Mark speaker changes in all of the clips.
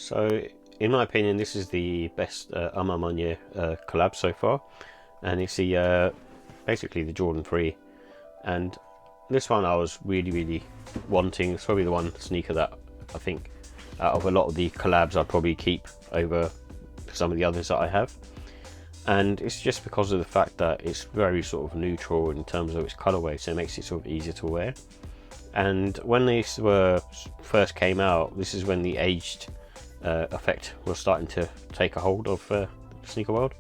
Speaker 1: So, in my opinion, this is the best Maniere collab so far, and it's the basically the Jordan 3. And this one I was really wanting. It's probably the one sneaker that I think out of a lot of the collabs I'd probably keep over some of the others that I have. And it's just because of the fact that it's very sort of neutral in terms of its colorway, so it makes it sort of easier to wear. And when these first came out, this is when the aged effect was starting to take a hold of the sneaker world.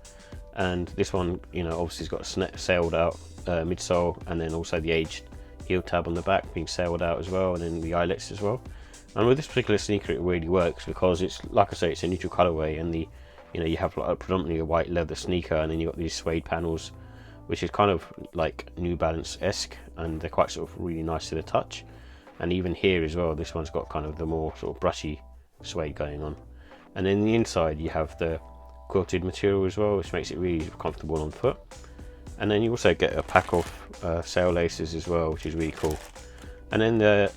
Speaker 1: And this one, you know, obviously has got a sailed out midsole, and then also the aged heel tab on the back being sailed out as well, and then the eyelets as well. And with this particular sneaker, it really works because it's, like I say, it's a neutral colorway, and the, you know, you have like predominantly a white leather sneaker, and then you got these suede panels, which is kind of like New Balance-esque, and they're quite sort of really nice to the touch. And even here as well, this one's got kind of the more sort of brushy suede going on. And then the inside you have the quilted material as well, which makes it really comfortable on foot. And then you also get a pack of sail laces as well, which is really cool. And then the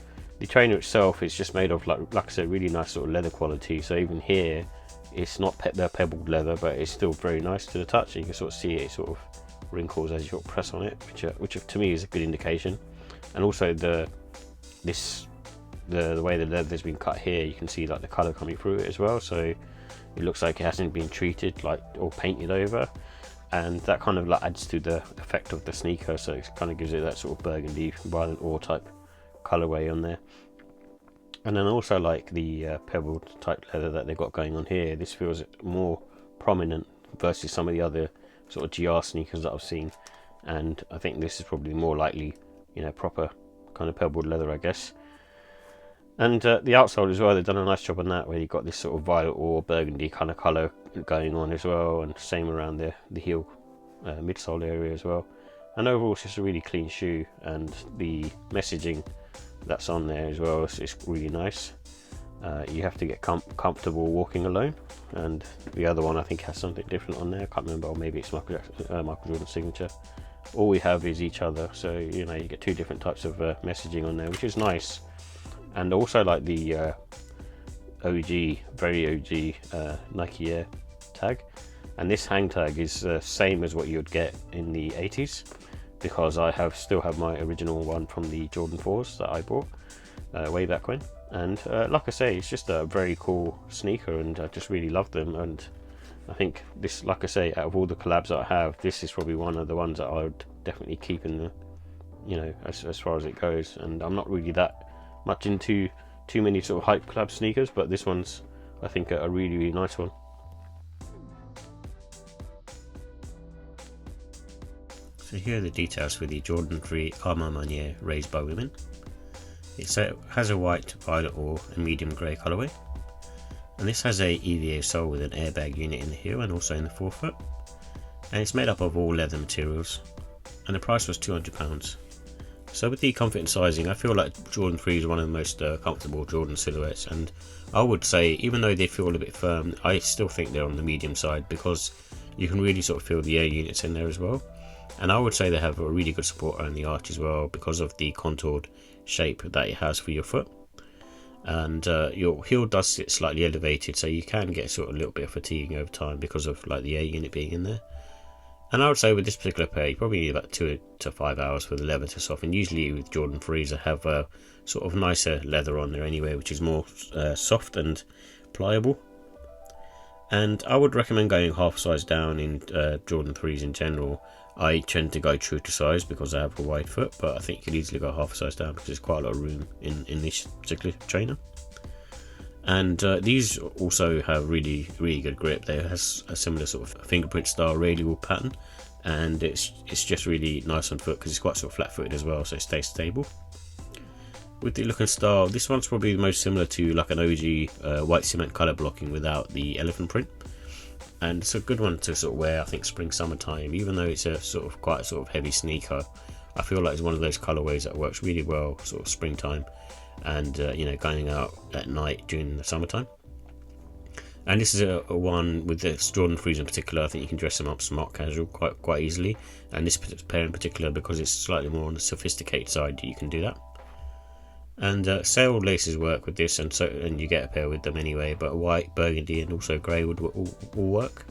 Speaker 1: trainer itself is just made of like I said, really nice sort of leather quality. So even here, it's not the pebbled leather, but it's still very nice to the touch. And you can sort of see it sort of wrinkles as you sort of press on it, which to me is a good indication. And also the way the leather's been cut here, you can see like the color coming through it as well. So it looks like it hasn't been treated like or painted over, and that kind of like adds to the effect of the sneaker. So it kind of gives it that sort of burgundy violent ore type colorway on there. And then also like the pebbled type leather that they've got going on here, this feels more prominent versus some of the other sort of GR sneakers that I've seen. And I think this is probably more likely, you know, proper kind of pebbled leather, I guess. And the outsole as well, they've done a nice job on that, where you've got this sort of violet or burgundy kind of colour going on as well, and same around the heel midsole area as well. And overall it's just a really clean shoe, and the messaging that's on there as well is really nice. You have to get comfortable walking alone, and the other one I think has something different on there, I can't remember, or maybe it's Michael Jordan's signature. All we have is each other, so you know, you get two different types of messaging on there, which is nice. And also like the very OG Nike Air tag, and this hang tag is the same as what you would get in the 80s, because I still have my original one from the Jordan 4s that I bought way back when. And like I say, it's just a very cool sneaker, and I just really love them. And I think this, like I say, out of all the collabs that I have, this is probably one of the ones that I would definitely keep in the, you know, as far as it goes. And I'm not really that much into too many sort of hype collab sneakers, but this one's, I think, a really nice one. So here are the details for the Jordan 3 Armor Maniere Raised by Women. It has a white, violet ore and medium grey colourway, and this has a EVA sole with an airbag unit in the heel and also in the forefoot, and it's made up of all leather materials, and the price was £200. So with the comfort and sizing, I feel like Jordan 3 is one of the most comfortable Jordan silhouettes, and I would say, even though they feel a bit firm, I still think they're on the medium side, because you can really sort of feel the air units in there as well. And I would say they have a really good support around the arch as well, because of the contoured shape that it has for your foot. And your heel does sit slightly elevated, so you can get sort of a little bit of fatiguing over time because of like the air unit being in there. And I would say with this particular pair, you probably need about 2 to 5 hours for the leather to soften. Usually with Jordan 3s, I have a sort of nicer leather on there anyway, which is more soft and pliable. And I would recommend going half size down in Jordan 3s in general. I tend to go true to size because I have a wide foot, but I think you could easily go half size down because there's quite a lot of room in this particular trainer. And these also have really good grip. They has a similar sort of fingerprint style radial pattern, and it's just really nice on foot because it's quite sort of flat footed as well, so it stays stable. With the look and style, this one's probably the most similar to like an OG white cement colour blocking without the elephant print, and it's a good one to sort of wear, I think, spring summertime. Even though it's a sort of quite a sort of heavy sneaker, I feel like it's one of those colourways that works really well sort of springtime, and you know, going out at night during the summertime. And this is a one with the Jordan 3s in particular. I think you can dress them up smart casual quite easily, and this pair in particular, because it's slightly more on the sophisticated side, you can do that. And sail laces work with this, and you get a pair with them anyway, but white, burgundy and also grey would all work.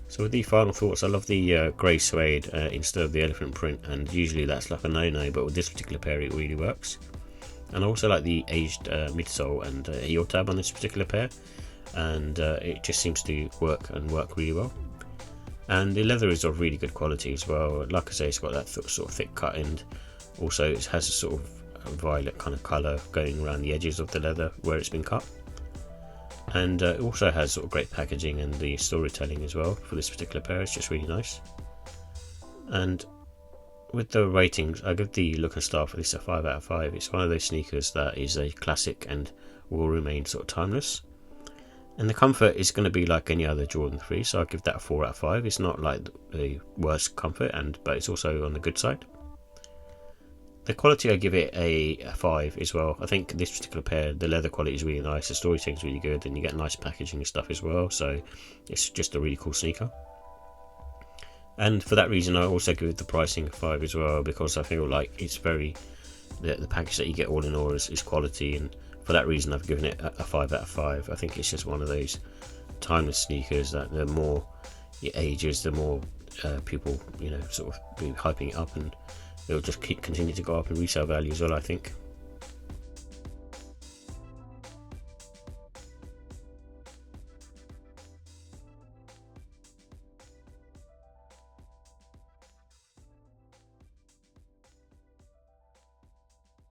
Speaker 1: So with the final thoughts, I love the grey suede instead of the elephant print, and usually that's like a no-no, but with this particular pair it really works. And I also like the aged midsole and heel tab on this particular pair, and it just seems to work really well. And the leather is of really good quality as well. Like I say, it's got that sort of thick cut end. Also, it has a sort of violet kind of colour going around the edges of the leather where it's been cut. And it also has sort of great packaging, and the storytelling as well for this particular pair. It's just really nice. And with the ratings, I give the look and style for this a 5 out of 5. It's one of those sneakers that is a classic and will remain sort of timeless. And the comfort is going to be like any other Jordan 3, so I'll give that a 4 out of 5. It's not like the worst comfort, but it's also on the good side. The quality, I give it a 5 as well. I think this particular pair, the leather quality is really nice, the storytelling is really good, and you get nice packaging and stuff as well, so it's just a really cool sneaker. And for that reason, I also give it the pricing 5 as well, because I feel like it's the package that you get all in all is quality, and for that reason I've given it a 5 out of 5. I think it's just one of those timeless sneakers that the more it ages, the more people sort of be hyping it up, and it'll just continue to go up in resale value as well, I think.